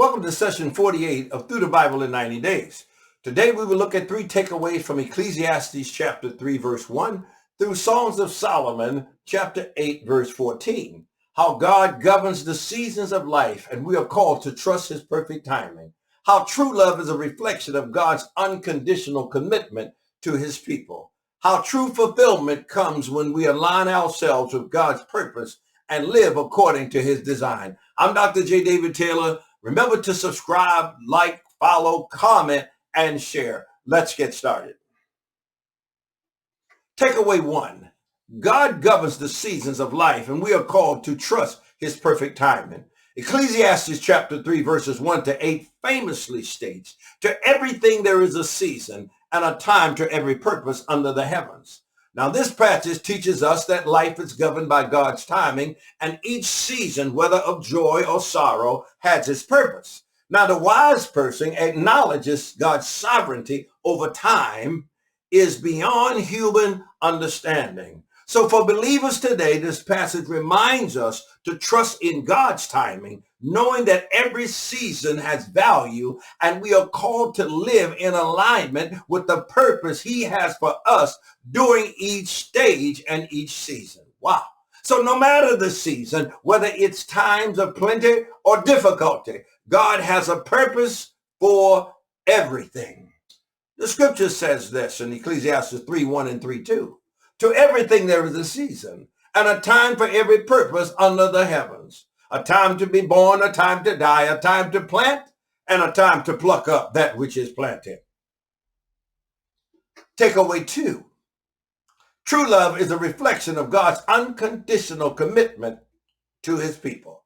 Welcome to session 48 of Through the Bible in 90 Days. Today we will look at 3 takeaways from Ecclesiastes chapter 3 verse 1 through Songs of Solomon chapter 8 verse 14. How God governs the seasons of life and we are called to trust his perfect timing. How true love is a reflection of God's unconditional commitment to his people. How true fulfillment comes when we align ourselves with God's purpose and live according to his design. I'm Dr. J. David Taylor. Remember to subscribe, like, follow, comment, and share. Let's get started. Takeaway 1. God governs the seasons of life, and we are called to trust his perfect timing. Ecclesiastes chapter 3, verses 1 to 8 famously states, "To everything there is a season and a time to every purpose under the heavens." Now, this passage teaches us that life is governed by God's timing, and each season, whether of joy or sorrow, has its purpose. Now, the wise person acknowledges God's sovereignty over time is beyond human understanding. So for believers today, this passage reminds us to trust in God's timing, knowing that every season has value and we are called to live in alignment with the purpose he has for us during each stage and each season. Wow. So no matter the season, whether it's times of plenty or difficulty, God has a purpose for everything. The scripture says this in Ecclesiastes 3:1 and 3:2. "To everything there is a season, and a time for every purpose under the heavens. A time to be born, a time to die, a time to plant, and a time to pluck up that which is planted." Takeaway 2. True love is a reflection of God's unconditional commitment to his people.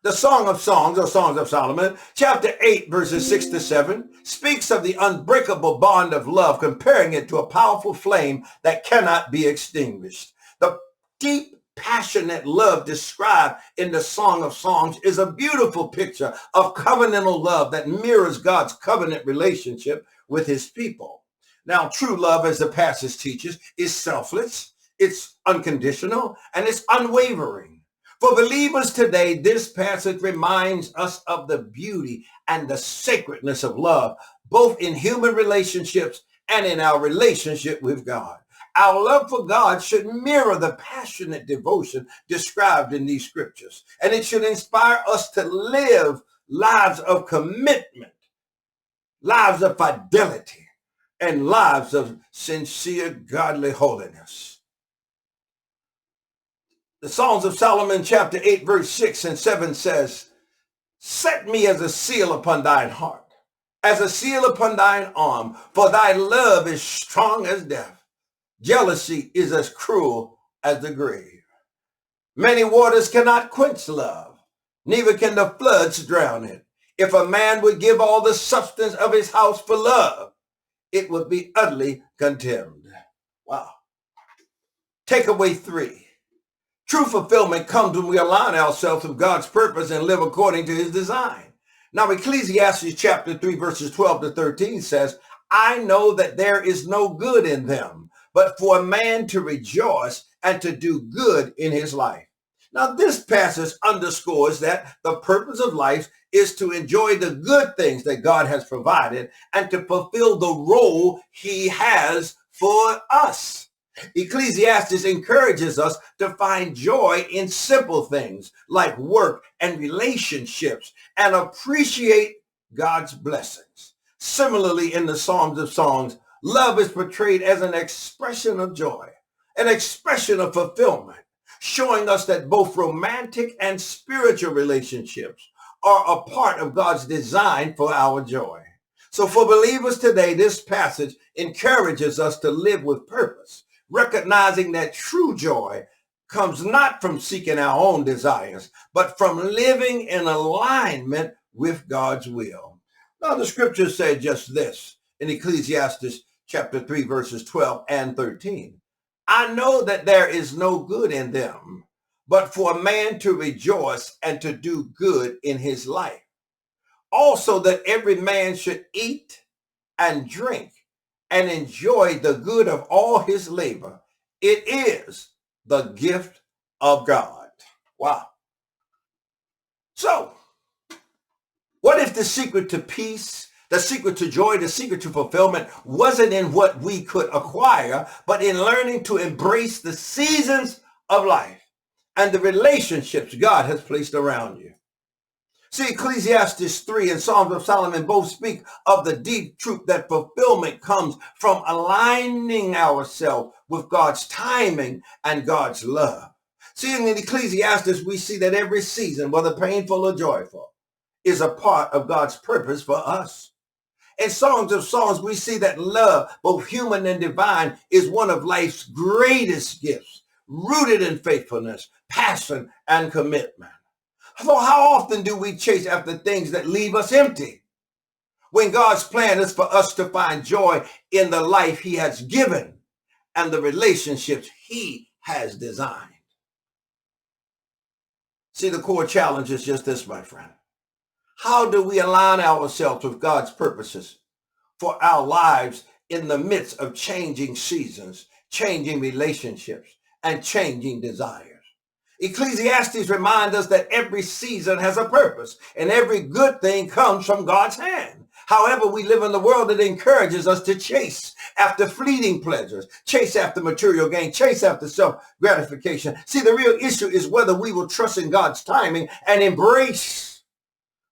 The Song of Songs, or Songs of Solomon, chapter 8, verses 6 to 7, speaks of the unbreakable bond of love, comparing it to a powerful flame that cannot be extinguished. The deep, passionate love described in the Song of Songs is a beautiful picture of covenantal love that mirrors God's covenant relationship with his people. Now, true love, as the passage teaches, is selfless, it's unconditional, and it's unwavering. For believers today, this passage reminds us of the beauty and the sacredness of love, both in human relationships and in our relationship with God. Our love for God should mirror the passionate devotion described in these scriptures, and it should inspire us to live lives of commitment, lives of fidelity, and lives of sincere godly holiness. The Songs of Solomon chapter 8 verse 6 and 7 says, "Set me as a seal upon thine heart, as a seal upon thine arm, for thy love is strong as death. Jealousy is as cruel as the grave. Many waters cannot quench love, neither can the floods drown it. If a man would give all the substance of his house for love, it would be utterly contemned." Wow. Takeaway 3. True fulfillment comes when we align ourselves with God's purpose and live according to his design. Now, Ecclesiastes chapter 3, verses 12 to 13 says, "I know that there is no good in them, but for a man to rejoice and to do good in his life." Now, this passage underscores that the purpose of life is to enjoy the good things that God has provided and to fulfill the role he has for us. Ecclesiastes encourages us to find joy in simple things like work and relationships and appreciate God's blessings. Similarly, in the Psalms of Songs, love is portrayed as an expression of joy, an expression of fulfillment, showing us that both romantic and spiritual relationships are a part of God's design for our joy. So for believers today, this passage encourages us to live with purpose, recognizing that true joy comes not from seeking our own desires, but from living in alignment with God's will. Now, the scriptures say just this in Ecclesiastes chapter 3, verses 12 and 13. "I know that there is no good in them, but for a man to rejoice and to do good in his life. Also that every man should eat and drink and enjoy the good of all his labor. It is the gift of God." Wow. So, the secret to peace, the secret to joy, the secret to fulfillment wasn't in what we could acquire, but in learning to embrace the seasons of life and the relationships God has placed around you. See, Ecclesiastes 3 and Songs of Solomon both speak of the deep truth that fulfillment comes from aligning ourselves with God's timing and God's love. See, in Ecclesiastes, we see that every season, whether painful or joyful, is a part of God's purpose for us. In Songs of Songs, we see that love, both human and divine, is one of life's greatest gifts, rooted in faithfulness, passion, and commitment. So how often do we chase after things that leave us empty, when God's plan is for us to find joy in the life he has given and the relationships he has designed? See, the core challenge is just this, my friend. How do we align ourselves with God's purposes for our lives in the midst of changing seasons, changing relationships, and changing desires? Ecclesiastes reminds us that every season has a purpose and every good thing comes from God's hand. However, we live in a world that encourages us to chase after fleeting pleasures, chase after material gain, chase after self-gratification. See, the real issue is whether we will trust in God's timing and embrace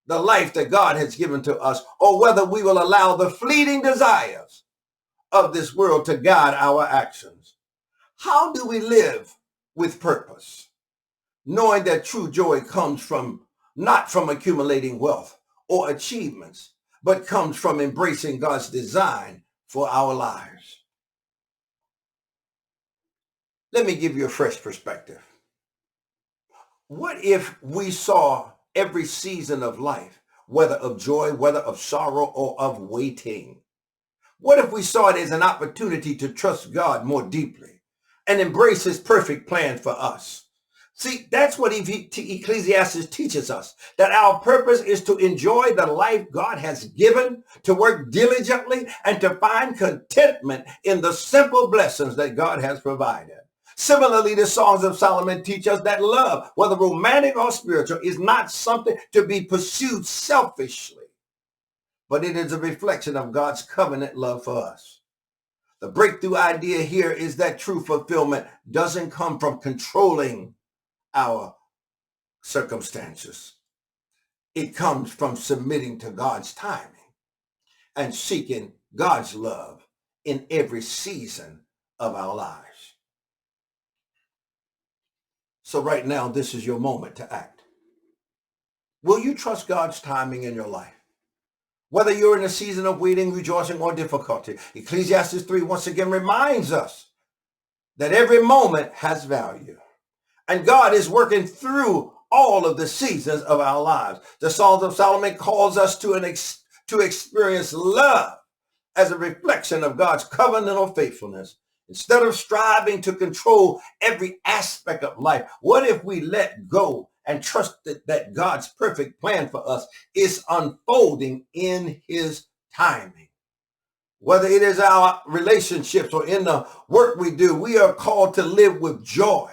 the life that God has given to us, or whether we will allow the fleeting desires of this world to guide our actions. How do we live with purpose, knowing that true joy comes not from accumulating wealth or achievements, but comes from embracing God's design for our lives? Let me give you a fresh perspective. What if we saw every season of life, whether of joy, whether of sorrow, or of waiting? What if we saw it as an opportunity to trust God more deeply and embrace his perfect plan for us? See, that's what Ecclesiastes teaches us, that our purpose is to enjoy the life God has given, to work diligently, and to find contentment in the simple blessings that God has provided. Similarly, the Songs of Solomon teach us that love, whether romantic or spiritual, is not something to be pursued selfishly, but it is a reflection of God's covenant love for us. The breakthrough idea here is that true fulfillment doesn't come from controlling our circumstances. It comes from submitting to God's timing and seeking God's love in every season of our lives. So right now, this is your moment to act. Will you trust God's timing in your life? Whether you're in a season of waiting, rejoicing, or difficulty, Ecclesiastes 3 once again reminds us that every moment has value. And God is working through all of the seasons of our lives. The Songs of Solomon calls us to experience love as a reflection of God's covenantal faithfulness. Instead of striving to control every aspect of life, what if we let go and trust that God's perfect plan for us is unfolding in his timing? Whether it is our relationships or in the work we do, we are called to live with joy,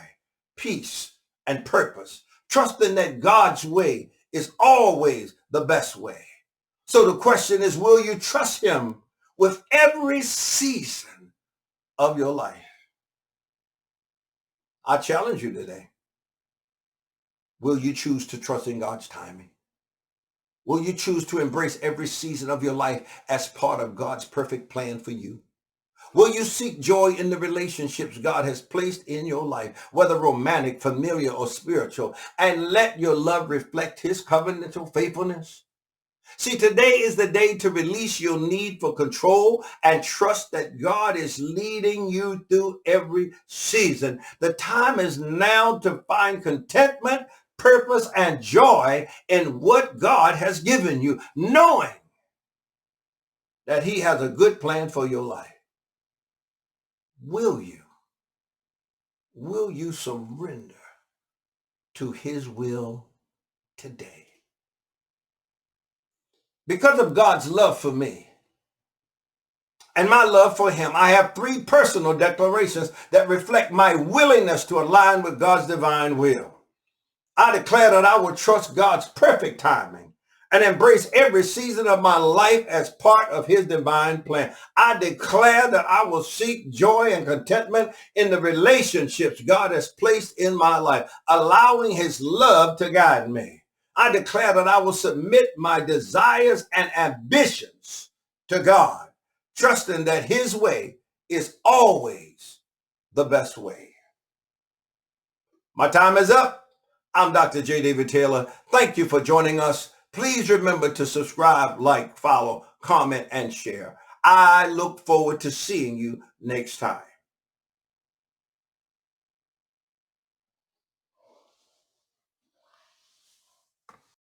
peace, and purpose, trusting that God's way is always the best way. So the question is, will you trust him with every season of your life? I challenge you today. Will you choose to trust in God's timing? Will you choose to embrace every season of your life as part of God's perfect plan for you? Will you seek joy in the relationships God has placed in your life, whether romantic, familiar, or spiritual, and let your love reflect his covenantal faithfulness? See, today is the day to release your need for control and trust that God is leading you through every season. The time is now to find contentment, purpose, and joy in what God has given you, knowing that he has a good plan for your life. Will you surrender to his will today? Because of God's love for me and my love for him, I have 3 personal declarations that reflect my willingness to align with God's divine will. I declare that I will trust God's perfect timing and embrace every season of my life as part of his divine plan. I declare that I will seek joy and contentment in the relationships God has placed in my life, allowing his love to guide me. I declare that I will submit my desires and ambitions to God, trusting that his way is always the best way. My time is up. I'm Dr. J. David Taylor. Thank you for joining us. Please remember to subscribe, like, follow, comment, and share. I look forward to seeing you next time.